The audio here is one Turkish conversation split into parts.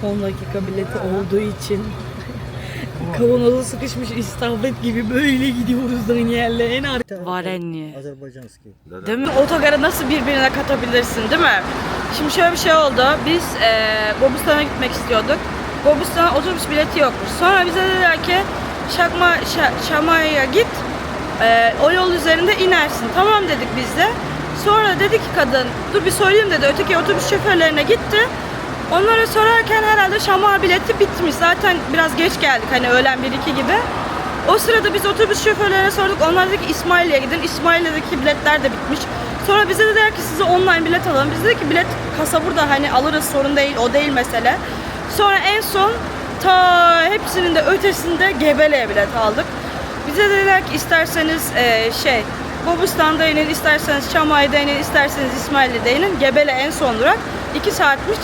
10 dakika bileti olduğu için kavanozu sıkışmış istavrit gibi böyle gidiyoruz Daniel'le en arka. Varenye. Azerbaycanski. Değil mi? Otogara nasıl birbirine katabilirsin değil mi? Şimdi şöyle bir şey oldu. Biz Bobustan'a gitmek istiyorduk. Bobustan'a otobüs bileti yokmuş. Sonra bize dediler ki Şama'ya git. O yol üzerinde inersin. Tamam dedik biz de. Sonra dedi ki kadın, dur bir söyleyeyim dedi. Öteki otobüs şoförlerine gitti. Onlara sorarken herhalde Şama bileti bitmiş. Zaten biraz geç geldik hani öğlen 1-2 gibi. O sırada biz otobüs şoförlerine sorduk. Onlar dedi ki İsmailye'ye gidin. İsmailye'deki biletler de bitmiş. Sonra bize dediler ki size online bilet alalım. Biz dedik ki bilet kasa burada hani alırız sorun değil. O değil mesele. Sonra en son ta hepsinin de ötesinde Gebele'ye bilet aldık. Bize dediler ki isterseniz Bobustan'da inin, isterseniz Şama'da inin, isterseniz İsmailye'de inin. Gebele en son durak. 2 saatmiş.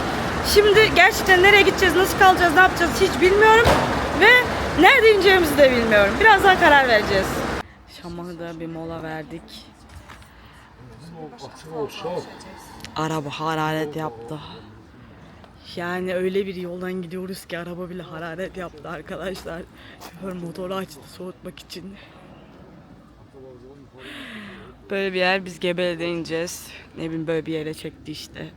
Şimdi gerçekten nereye gideceğiz, nasıl kalacağız, ne yapacağız hiç bilmiyorum. Ve nerede ineceğimizi de bilmiyorum. Birazdan karar vereceğiz. Şama'da bir mola verdik. Araba hararet yaptı. Yani öyle bir yoldan gidiyoruz ki araba bile hararet yaptı arkadaşlar. Şoför motoru açtı soğutmak için. Böyle bir yer, biz Gebele'de ineceğiz. Ne bileyim böyle bir yere çekti işte.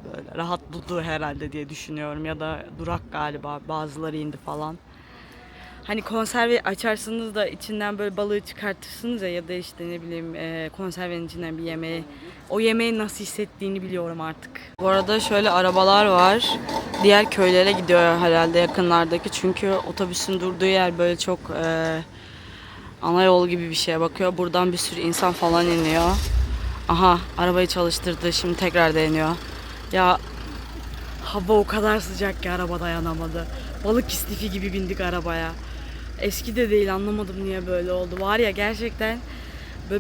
Böyle rahat buldu herhalde diye düşünüyorum ya da durak galiba, bazıları indi falan. Hani konserve açarsınız da içinden böyle balığı çıkartırsınız ya da işte ne bileyim konservenin içinden bir yemeği. O yemeği nasıl hissettiğini biliyorum artık. Bu arada şöyle arabalar var. Diğer köylere gidiyor herhalde yakınlardaki. Çünkü otobüsün durduğu yer böyle çok ana yol gibi bir şeye bakıyor. Buradan bir sürü insan falan iniyor. Aha arabayı çalıştırdı, şimdi tekrar deniyor. Ya hava o kadar sıcak ki araba dayanamadı. Balık istifi gibi bindik arabaya. Eski de değil, anlamadım niye böyle oldu. Var ya gerçekten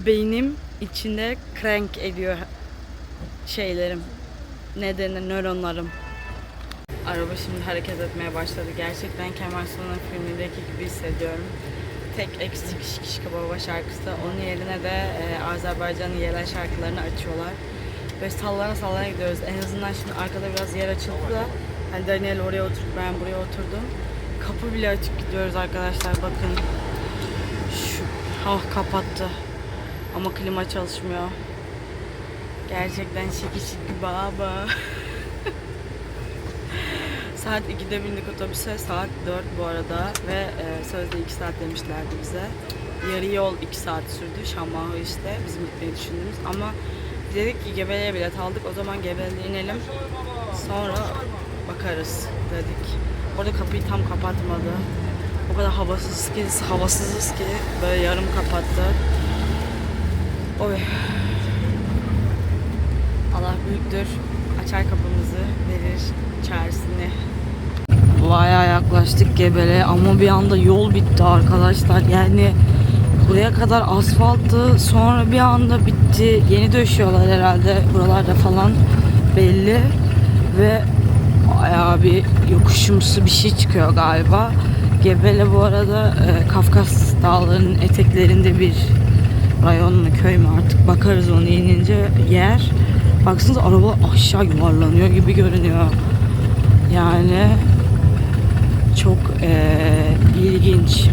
beynim içinde crank ediyor şeylerim. Ne denir, nöronlarım. Araba şimdi hareket etmeye başladı. Gerçekten Kemal Sunal'ın filmindeki gibi hissediyorum. Tek eksik Şiş Kebaba şarkısı. Onun yerine de Azerbaycan'ın yerel şarkılarını açıyorlar. Ve sallana gidiyoruz. En azından şimdi arkada biraz yer açıldı da hani Daniel oraya oturup ben buraya oturdum. Kapı bile açık gidiyoruz arkadaşlar, bakın. Kapattı. Ama klima çalışmıyor. Gerçekten şiki baba. Saat 2'de bindik otobüse. Saat 4 bu arada ve sözde 2 saat demişlerdi bize. Yarı yol 2 saat sürdü. Şamahı işte bizim gitmeyi düşündüğümüz ama dedik ki Gebele'ye bilet aldık. O zaman Gebele'ye inelim. Sonra bakarız dedik. Orada kapıyı tam kapatmadı. O kadar havasızız ki böyle yarım kapattı. Oy. Allah büyüktür. Açar kapımızı, verir çaresini. Bayağı yaklaştık Gebele'ye ama bir anda yol bitti arkadaşlar. Yani buraya kadar asfalttı, sonra bir anda bitti. Yeni döşüyorlar herhalde buralarda falan belli ve bayağı bir yokuşumsu bir şey çıkıyor galiba. Gebele bu arada Kafkas Dağları'nın eteklerinde bir rayon mu köy mü artık bakarız onu inince yer. Baksanıza araba aşağı yuvarlanıyor gibi görünüyor. Yani çok ilginç.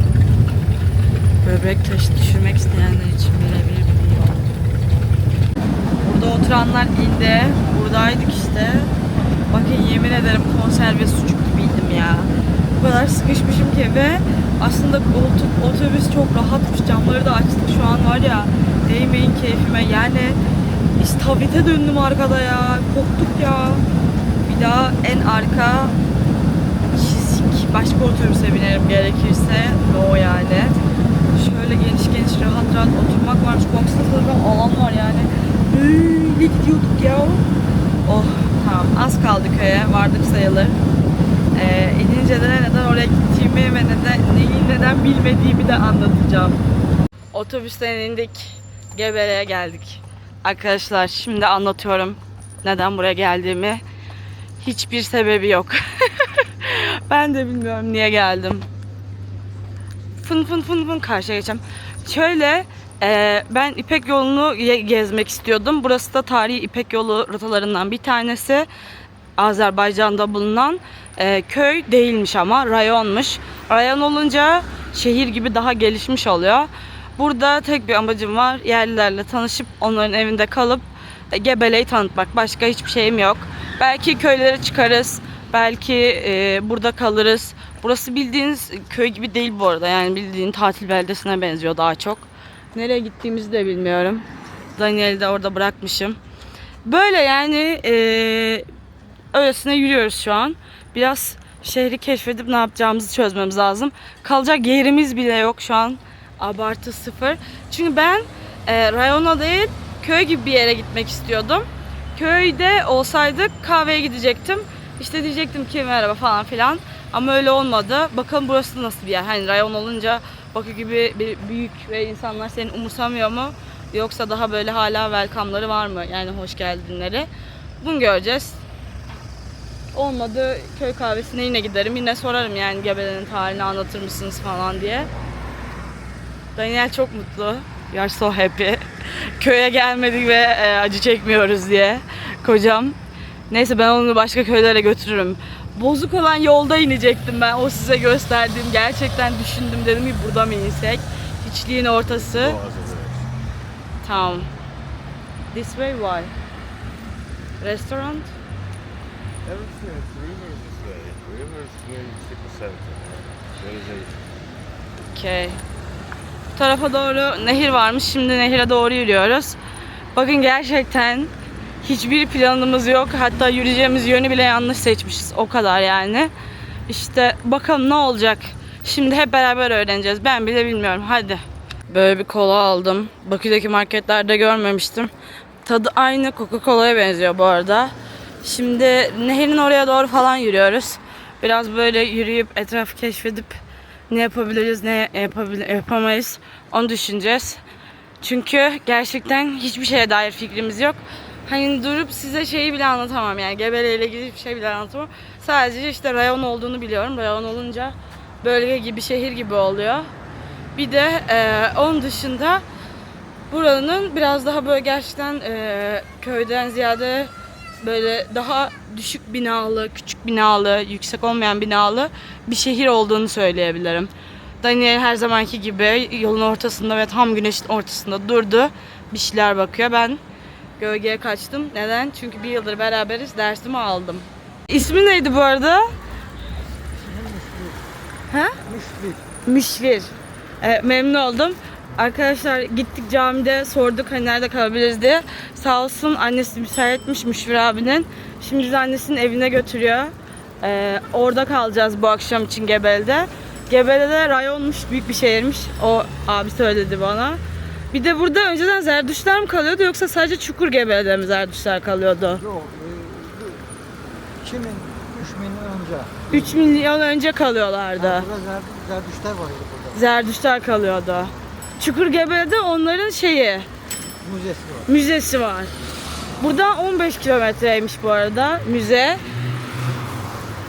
Böbrek taşı düşürmek isteyenler için birebir bir yol. Burada oturanlar indi. Buradaydık işte. Bakın yemin ederim konserve sucuk gibiydim ya. Bu kadar sıkışmışım ki ve aslında otobüs çok rahatmış. Camları da açtık şu an var ya. Değmeyin keyfime. Yani istavrite döndüm arkada ya. Korktuk ya. Bir daha en arka çizik başka otobüse binerim gerekirse. O yani. Şöyle geniş rahat oturmak varmış. Baksana alan var yani. Böyle gidiyorduk ya. Oh tamam, az kaldı köye, vardık sayılır. İnince de neden oraya gittiğimi ve neden bilmediğimi de anlatacağım. Otobüsten indik, Gebele'ye geldik. Arkadaşlar şimdi anlatıyorum neden buraya geldiğimi. Hiçbir sebebi yok. Ben de bilmiyorum niye geldim. Fın karşıya geçeceğim. Şöyle ben İpek yolunu gezmek istiyordum. Burası da tarihi İpek yolu rotalarından bir tanesi. Azerbaycan'da bulunan köy değilmiş ama rayonmuş. Rayon olunca şehir gibi daha gelişmiş oluyor. Burada tek bir amacım var. Yerlilerle tanışıp onların evinde kalıp Gebele'yi tanıtmak. Başka hiçbir şeyim yok. Belki köylere çıkarız. Belki burada kalırız. Burası bildiğiniz köy gibi değil bu arada. Yani bildiğin tatil beldesine benziyor daha çok. Nereye gittiğimizi de bilmiyorum. Daniel'i de orada bırakmışım. Böyle yani öylesine yürüyoruz şu an. Biraz şehri keşfedip ne yapacağımızı çözmemiz lazım. Kalacak yerimiz bile yok şu an. Abartı sıfır. Çünkü ben rayona değil köy gibi bir yere gitmek istiyordum. Köyde olsaydık kahveye gidecektim. İşte diyecektim ki merhaba falan filan. Ama öyle olmadı. Bakalım burası nasıl bir yer. Hani rayon olunca Bakü gibi bir büyük ve insanlar seni umursamıyor mu? Yoksa daha böyle hala welcome'ları var mı? Yani hoş geldinleri. Bunu göreceğiz. Olmadı köy kahvesine yine giderim. Yine sorarım yani Gebele'nin tarihini anlatır mısınız falan diye. Daniel çok mutlu. We are so happy. Köye gelmedik ve acı çekmiyoruz diye. Kocam. Neyse ben onu başka köylere götürürüm. Bozuk olan yolda inecektim ben. O size gösterdiğim. Gerçekten düşündüm, dedim ki burada mı insek? Hiçliğin ortası. Tamam. This way why? Restaurant? Everything is river this way. River is near city center. There is a Okay. Bu tarafa doğru nehir varmış. Şimdi nehire doğru yürüyoruz. Bakın gerçekten hiçbir planımız yok. Hatta yürüyeceğimiz yönü bile yanlış seçmişiz. O kadar yani. İşte bakalım ne olacak. Şimdi hep beraber öğreneceğiz. Ben bile bilmiyorum. Hadi. Böyle bir kola aldım. Bakü'deki marketlerde görmemiştim. Tadı aynı Coca-Cola'ya benziyor bu arada. Şimdi nehirin oraya doğru falan yürüyoruz. Biraz böyle yürüyüp etrafı keşfedip ne yapabiliriz, ne yapamayız onu düşüneceğiz. Çünkü gerçekten hiçbir şeye dair fikrimiz yok. Hani durup size şeyi bile anlatamam yani Gebele ile ilgili bir şey bile anlatamam. Sadece işte rayon olduğunu biliyorum. Rayon olunca bölge gibi, şehir gibi oluyor. Bir de onun dışında buranın biraz daha böyle gerçekten köyden ziyade böyle daha düşük binalı, küçük binalı, yüksek olmayan binalı bir şehir olduğunu söyleyebilirim. Daniel her zamanki gibi yolun ortasında ve tam güneşin ortasında durdu. Bir şeyler bakıyor. Ben gölgeye kaçtım. Neden? Çünkü bir yıldır beraberiz. Dersimi aldım. İsmi neydi bu arada? Ha? Müşvir. Memnun oldum. Arkadaşlar gittik camide sorduk hani nerede kalabiliriz diye. Sağ olsun annesi müsaitmiş Müşvir abinin. Şimdi bizi annesinin evine götürüyor. Orada kalacağız bu akşam için Gebele'de. Gebele'de rayonmuş, büyük bir şehirmiş. O abi söyledi bana. Bir de burada önceden Zerdüştler mi kalıyordu yoksa sadece Çukurgebele'de mi Zerdüştler kalıyordu? Yok, 2000, 3000 önce. 3 milyon önce kalıyorlardı. Burada Zerdüştler var burada. Zerdüştler kalıyordu. Çukurgebele'de onların şeyi, müzesi var. Buradan 15 kilometreymiş bu arada müze.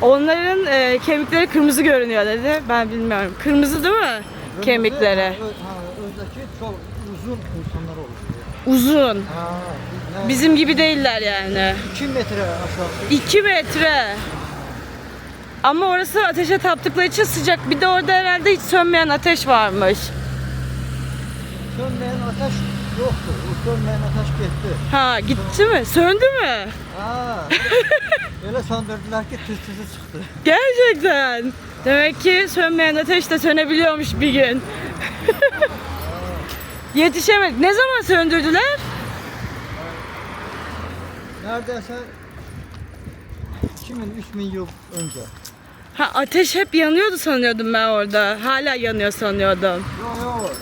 Onların kemikleri kırmızı görünüyor dedi. Ben bilmiyorum. Kırmızı değil mi? Kemikleri. Özdeki çok uzun insanlar olur. Uzun. Yani Bizim gibi değiller yani. 2 metre aşağı. 2 metre. Ama orası ateşe taptıkları için sıcak. Bir de orada herhalde hiç sönmeyen ateş varmış. Sönmeyen ateş yoktu. O sönmeyen ateş gitti. Ha gitti mi? Söndü mü? Ha. Öyle söndürdüler ki tütsüsü çıktı. Gerçekten. Demek ki sönmeyen ateş de sönebiliyormuş bir gün. Yetişemedik. Ne zaman söndürdüler? Neredeyse 2000-3000 yıl önce. Ha ateş hep yanıyordu sanıyordum ben orada. Hala yanıyor sanıyordum. Yok.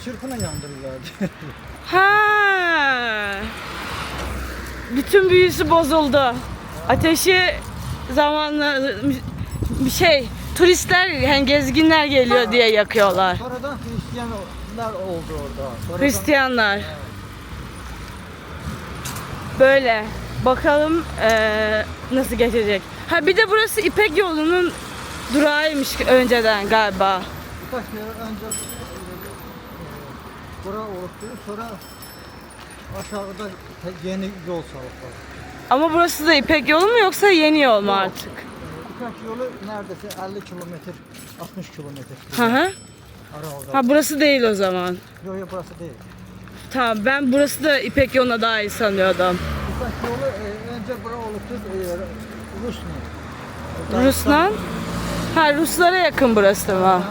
Çırpına yandırırlardı. Ha. Bütün büyüsü bozuldu. Ateşi zamanla bir şey turistler yani gezginler geliyor diye yakıyorlar. Sonradan Hristiyanlar oldu orada. Sonradan... Hristiyanlar. Böyle. Bakalım nasıl geçecek. Ha bir de burası İpek yolunun durağıymış önceden galiba. Birkaç yıl önce bura oluştu. Sonra aşağıda yeni yol saldılar. Ama burası da İpek yolu mu yoksa yeni yol mu artık? İpek yolu neredeyse 50 kilometre, 60 kilometre. Hı hı. Ara oldu. Ha burası değil o zaman. Yok yok burası değil. Tamam ben burası da İpek yoluna dahil sanıyordum. İpek yolu önce bura olubdur Rusla. Ruslan? Ha Ruslara yakın burası mı? Ha,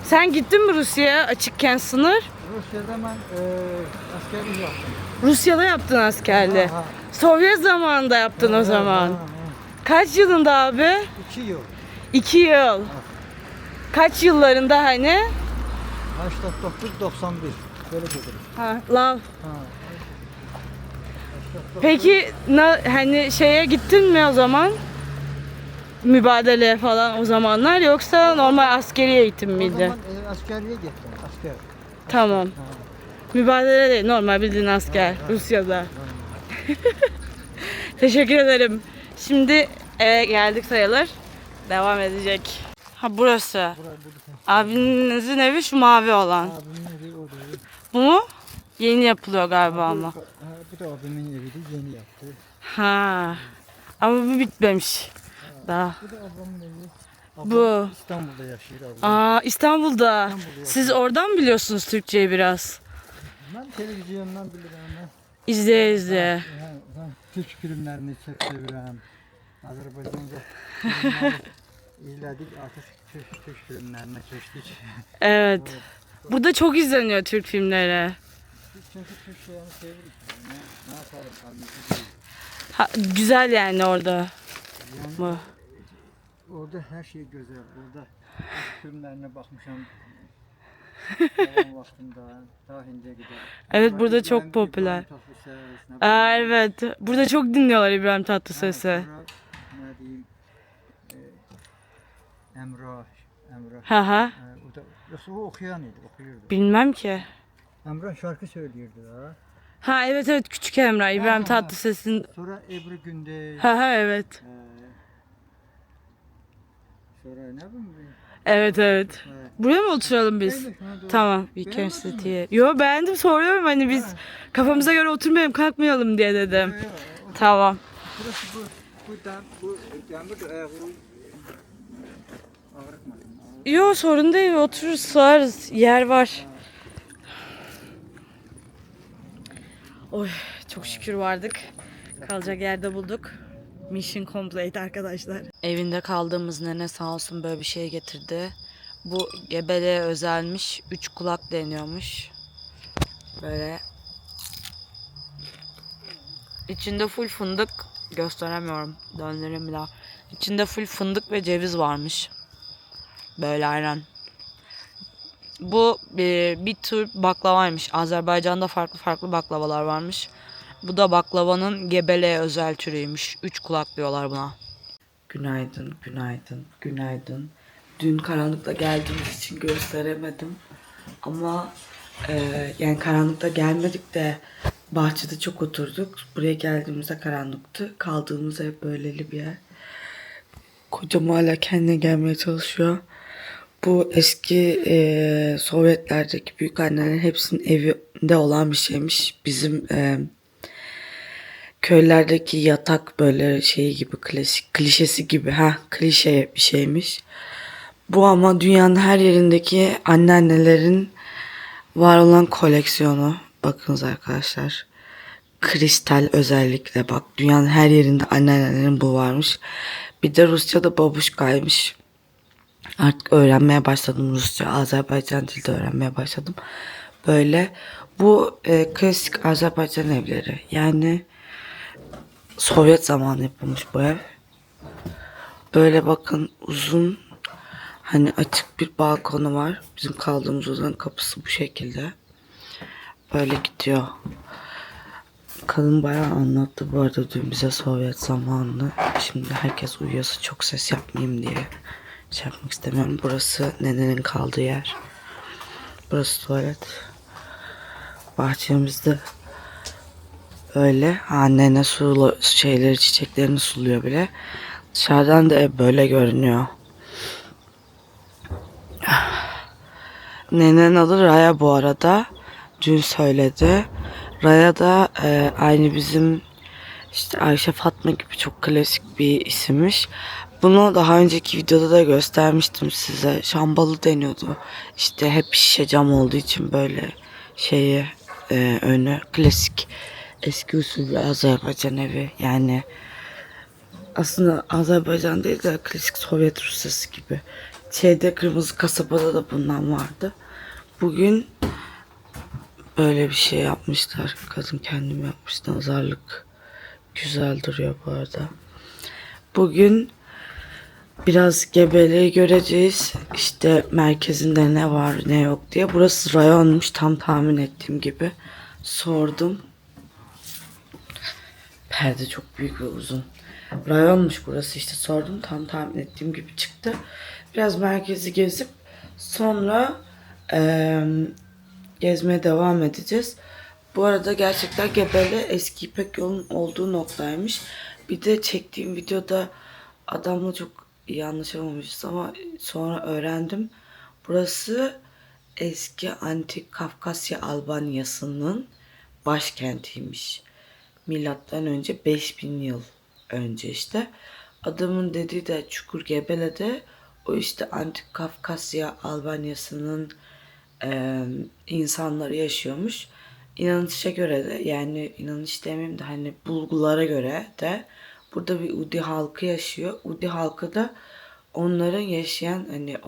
Sen gittin mi Rusya'ya açıkken sınır? Rusya'da ben askerlik yaptım. Rusya'da yaptın askerliği. Ha, ha. Sovyet zamanında yaptın o zaman. Ha, Kaç yılında abi? ha. 2 yıl. 2 yıl. Kaç yıllarında hani? 89-91. Böyle dedim. Ha, lav. Ha. Peki hani şeye gittin mi o zaman? Mübadeleye falan o zamanlar yoksa normal askeri eğitim O miydi? zaman askerliğe gittim. Asker. Tamam. Ha. Mübadele değil normal bildiğin asker Rusya'da. Teşekkür ederim. Şimdi eve geldik sayılır. Devam edecek. Ha burası. Abinizin evi şu mavi olan. Abimin evi orada. Bu mu? Yeni yapılıyor galiba ama. Bu da abimin eviydi. Yeni yaptı. Ha. Ama bu bitmemiş. Daha. Bu da ablamın evi. Bu. İstanbul'da yaşıyor ablam. Aa İstanbul'da. Siz oradan biliyorsunuz Türkçeyi biraz. Ben televizyondan bilirim. İzleye izleye. Ben Türk filmlerini çok seviyorum. Azerbaycanca filmleri izledik. Artık Türk filmlerine geçtik. Evet. Burada çok izleniyor Türk filmleri. Biz çünkü Türk şeyini seviyoruz. Ne yapalım kardeşim? Ha, güzel yani orada. Yani Bu. orada her şey güzel. Orada Türk filmlerine bakmışım. Babam vaktinde daha önce gider. Evet burada çok popüler. Aa, evet. Burada çok dinliyorlar İbrahim Tatlıses'i. Ne diyeyim? Emrah. Ha ha. O da yoksa o okuyan idi, okuyordu. Bilmem ki. Emrah şarkı söylüyordu ha. Ha evet evet Küçük Emrah İbrahim Ha, ha. Tatlıses'in. Sonra Ebru Gündeş. Ha ha evet. Sonra ne bileyim. Evet evet. Evet. Buraya mı oturalım biz? Tamam. We can sit here. Yo beğendim soruyorum hani biz kafamıza göre oturmayalım kalkmayalım diye dedim. Tamam. Burası bu demir de ayağı ağrıtmasın. Yo sorun değil otururuz sığarız yer var. Oy çok şükür vardık. Kalacak yerde bulduk. Mission complete arkadaşlar. Evinde kaldığımız nene sağ olsun böyle bir şey getirdi. Bu gebeliğe özelmiş. 3 kulak deniyormuş. Böyle. İçinde full fındık. Gösteremiyorum. Döndüreyim bir daha. İçinde full fındık ve ceviz varmış. Böyle aynen. Bu bir tür baklavaymış. Azerbaycan'da farklı farklı baklavalar varmış. Bu da baklavanın gebeleğe özel türüymüş. 3 kulak diyorlar buna. Günaydın, günaydın, günaydın. Dün karanlıkta geldiğimiz için gösteremedim. Ama yani karanlıkta gelmedik de bahçede çok oturduk. Buraya geldiğimizde karanlıktı. Kaldığımız ev böyleli bir yer. Kocam hala kendine gelmeye çalışıyor. Bu eski Sovyetlerdeki büyükannelerin hepsinin evinde olan bir şeymiş. Bizim köylerdeki yatak böyle şey gibi klasik klişesi gibi klişe bir şeymiş. Bu ama dünyanın her yerindeki anneannelerin var olan koleksiyonu. Bakınız arkadaşlar. Kristal özellikle bak dünyanın her yerinde anneannelerin bu varmış. Bir de Rusya'da babuşkaymış. Artık öğrenmeye başladım Rusça. Azerbaycan dili de öğrenmeye başladım. Böyle bu klasik Azerbaycan evleri. Yani Sovyet zamanı yapılmış bu ev. Böyle bakın uzun hani açık bir balkonu var. Bizim kaldığımız odanın kapısı bu şekilde. Böyle gidiyor. Kadın bayağı anlattı bu arada dün bize Sovyet zamanını. Şimdi herkes uyuyorsa çok ses yapmayayım diye şey yapmak istemiyorum. Burası nenenin kaldığı yer. Burası tuvalet. Bahçemizde öyle. Nene şeyleri çiçeklerini suluyor bile. Dışarıdan da ev böyle görünüyor. Nenenin adı Raya bu arada. Dün söyledi. Raya da aynı bizim İşte Ayşe Fatma gibi çok klasik bir isimmiş. Bunu daha önceki videoda da göstermiştim size. Şambalı deniyordu. İşte hep şişe cam olduğu için böyle önü klasik eski usul bir Azerbaycan evi. Yani aslında Azerbaycan değil de klasik Sovyet Rusyası gibi. Kırmızı kasabada da bundan vardı. Bugün böyle bir şey yapmışlar. Kadın kendim yapmış. Nazarlık. Güzel duruyor bu arada. Bugün biraz Gebele'yi göreceğiz. İşte merkezinde ne var ne yok diye. Burası rayonmuş tam tahmin ettiğim gibi. Sordum. Perde çok büyük ve uzun. Rayonmuş burası işte sordum. Tam tahmin ettiğim gibi çıktı. Biraz merkezi gezip sonra gezmeye devam edeceğiz. Bu arada gerçekten Gebele eski İpek yolunun olduğu noktaymış. Bir de çektiğim videoda adamla çok iyi anlaşamamışız ama sonra öğrendim. Burası eski antik Kafkasya Albanyası'nın başkentiymiş. Milattan önce 5000 yıl önce işte. Adamın dediği de Çukur Gebele'de o işte antik Kafkasya Albanyası'nın insanları yaşıyormuş. İnanışa göre de yani inanış demeyeyim de hani bulgulara göre de burada bir Udi halkı yaşıyor. Udi halkı da onların yaşayan hani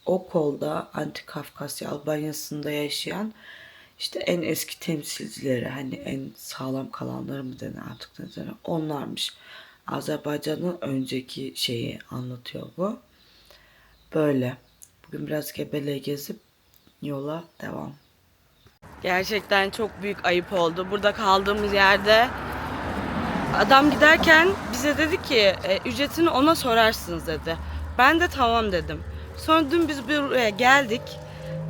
o kolda Antik Kafkasya Albanyası'nda yaşayan işte en eski temsilcileri hani en sağlam kalanları mı denir artık ne denir onlarmış. Azerbaycan'ın önceki şeyi anlatıyor bu. Böyle. Bugün biraz Gebele'yi gezip yola devam. Gerçekten çok büyük ayıp oldu. Burada kaldığımız yerde adam giderken bize dedi ki ücretini ona sorarsınız dedi. Ben de tamam dedim. Sonra dün biz buraya geldik.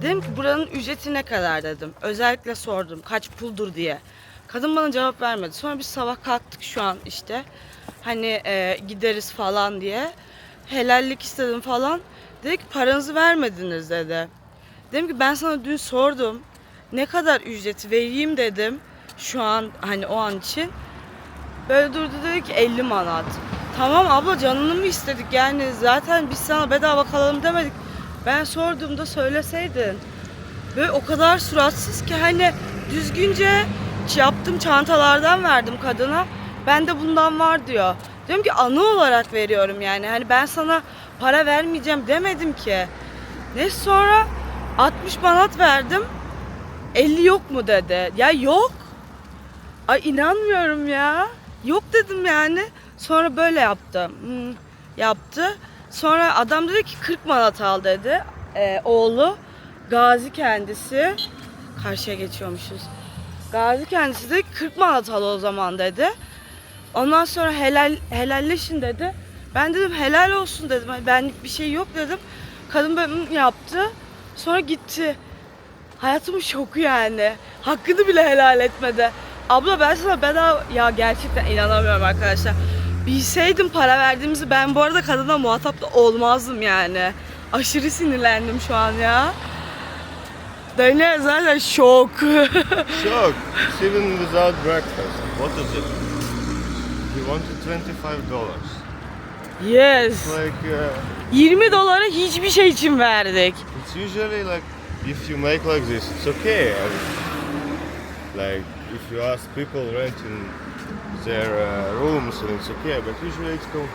Dedim ki buranın ücreti ne kadar dedim. Özellikle sordum kaç puldur diye. Kadın bana cevap vermedi. Sonra biz sabah kalktık şu an işte. Hani gideriz falan diye. Helallik istedim falan. Dedi ki paranızı vermediniz dedi. Dedim ki ben sana dün sordum. Ne kadar ücreti vereyim dedim. Şu an hani o an için. Böyle durdu dedi ki 50 manat. Tamam abla canını mı istedik yani zaten biz sana bedava kalalım demedik. Ben sorduğumda söyleseydin. Böyle o kadar suratsız ki hani düzgünce yaptım çantalardan verdim kadına. Ben de bundan var diyor. Diyorum ki anı olarak veriyorum yani. Hani ben sana para vermeyeceğim demedim ki. Neyse sonra 60 manat verdim. 50 yok mu dedi. Ya yok. Ay inanmıyorum ya. Yok dedim yani. Sonra böyle yaptı. Yaptı. Sonra adam dedi ki 40 manat al dedi. Oğlu. Gazi kendisi. Karşıya geçiyormuşuz. Gazi kendisi de 40 manat al o zaman dedi. Ondan sonra helalleşin dedi. Ben dedim helal olsun dedim. Benlik bir şey yok dedim. Kadın böyle yaptı. Sonra gitti. Hayatımın şoku yani. Hakkını bile helal etmedi. Abla ben sana bedava... Ya gerçekten inanamıyorum arkadaşlar. Bilseydim para verdiğimizi ben bu arada kadına muhatap da olmazdım yani. Aşırı sinirlendim şu an ya. Dayı zaten şok. Shock. Even without breakfast. What is it? He wanted $25. Yes. Like 20 dolara hiçbir şey için verdik. it's usually like if you make like this, it's okay. Like if you ask people renting their rooms, and it's okay. But usually it's cool.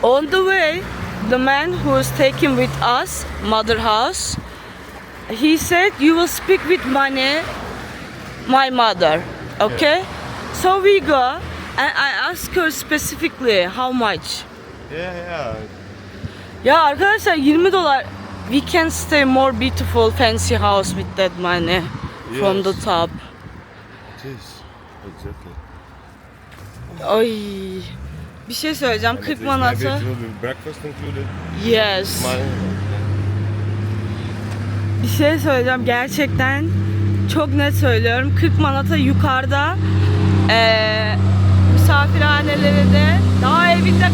On the way, the man who's taking with us, mother house, he said you will speak with my mother, okay? So we go, and I ask her specifically how much. Yeah. Ya arkadaşlar 20 dolar. We can stay more beautiful fancy house with that money from the Yes. top. It is. Exactly. Ay. Bir şey söyleyeceğim. And 40 at least maybe manata. it will be breakfast included. Yes. Money. Bir şey söyleyeceğim gerçekten çok net söylüyorum 40 manata yukarıda misafirhanelerinde daha evinde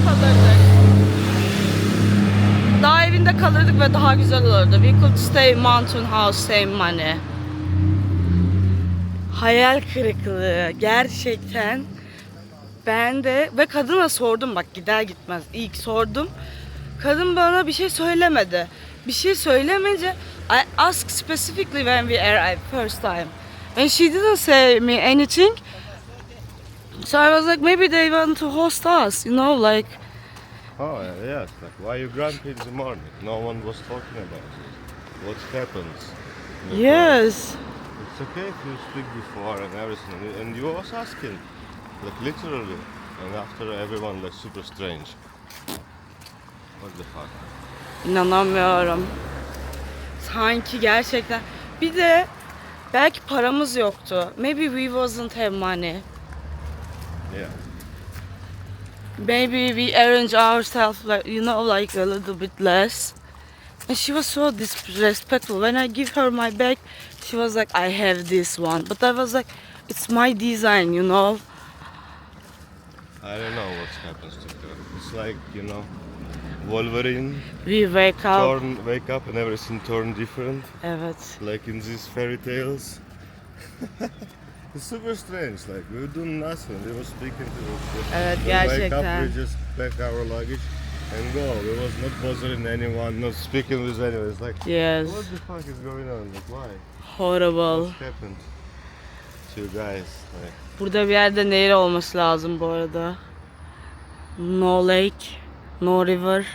kalırdık ve daha güzel olurdu. We could stay mountain house same money. Hayal kırıklığı gerçekten Ben de ve kadına sordum bak gider gitmez ilk sordum. Kadın bana bir şey söylemedi. Bir şey söylemeyince I asked specifically when we arrived first time. And she didn't say me anything. So I was like maybe they want to host us, you know, like Oh yes, like why you grumpy in the morning? No one was talking about it. What happens? in the yes. It's okay if you speak before and everything, and you was asking, like literally, and after everyone like super strange. What the fuck? İnanamıyorum. Sanki gerçekten. Bir de belki paramız yoktu. Maybe we wasn't have money. Yeah. Maybe we arrange ourselves like you know like a little bit less. And she was so disrespectful. When I give her my bag, she was like, I have this one. But I was like, it's my design, you know. I don't know what happens to her. It's like, you know, Wolverine, We wake up. wake up and everything turn different, Evet. like in these fairy tales. It's super strange, like we do nothing, we were speaking to Evet, we wake up, gerçekten. we just pack our luggage and go. We was not bothering anyone, not speaking with anyone. It's like, Yes. what the fuck is going on? Like, why? Horrible. What happened to you guys? Like, Burada bir yerde nehir olması lazım bu arada. No lake, no river.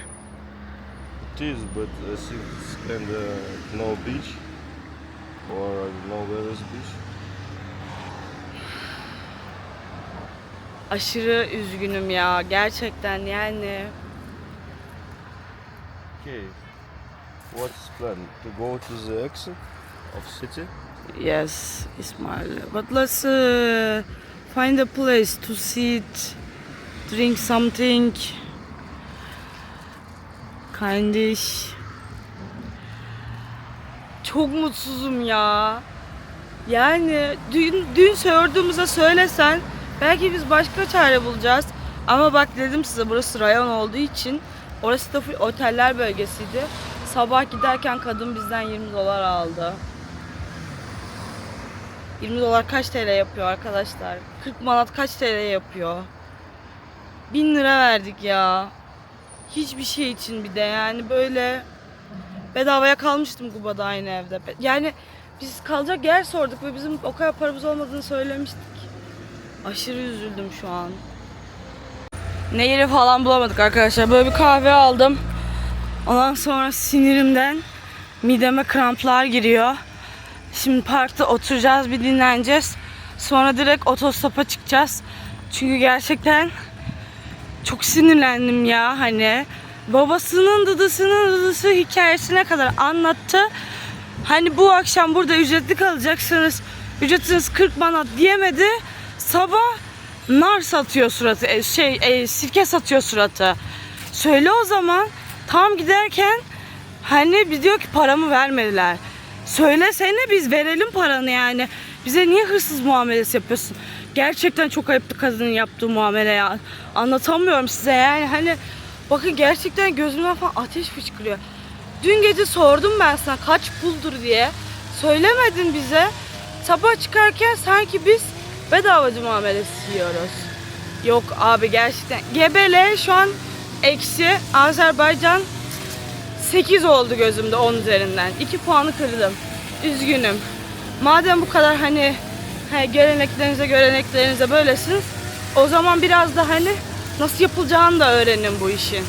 it is, but I think it's kind of no beach or no where is beach. Aşırı üzgünüm ya. Gerçekten yani. Okay, what's plan? To go to the exit of city? Yes, İsmail. But let's find a place to sit, drink something. Kindish. Çok mutsuzum ya. Yani dün sorduğumuza söylesen belki biz başka çare bulacağız. Ama bak dedim size burası rayon olduğu için orası da full oteller bölgesiydi. Sabah giderken kadın bizden 20 dolar aldı. 20 dolar kaç TL yapıyor arkadaşlar? 40 manat kaç TL yapıyor? 1000 lira verdik ya. Hiçbir şey için bir de yani böyle bedavaya kalmıştım Kuba'da aynı evde. Yani biz kalacak yer sorduk ve bizim o kadar paramız olmadığını söylemiştik. Aşırı üzüldüm şu an. Nehri falan bulamadık arkadaşlar. Böyle bir kahve aldım. Ondan sonra sinirimden mideme kramplar giriyor. Şimdi parkta oturacağız, bir dinleneceğiz. Sonra direkt otostopa çıkacağız. Çünkü gerçekten çok sinirlendim ya hani. Babasının dıdısı hikayesine kadar anlattı. Hani bu akşam burada ücretli kalacaksınız. Ücretiniz 40 manat diyemedi. Sabah nar satıyor suratı. Sirke satıyor suratı. Söyle o zaman. Tam giderken hani biz diyor ki paramı vermediler. Söylesene biz verelim paranı yani. Bize niye hırsız muamelesi yapıyorsun? Gerçekten çok ayıptı kadının yaptığı muamele ya. Anlatamıyorum size yani hani bakın gerçekten gözümden falan ateş fışkırıyor. Dün gece sordum ben sana kaç puldur diye. Söylemedin bize. Sabah çıkarken sanki biz bedavacı muamelesi yiyoruz. Yok abi gerçekten. Gebele şu an eksi. Azerbaycan 8 oldu gözümde 10 üzerinden. 2 puanı kırdım. Üzgünüm. Madem bu kadar hani göreneklerinize böylesiniz. O zaman biraz da hani nasıl yapılacağını da öğrenin bu işin.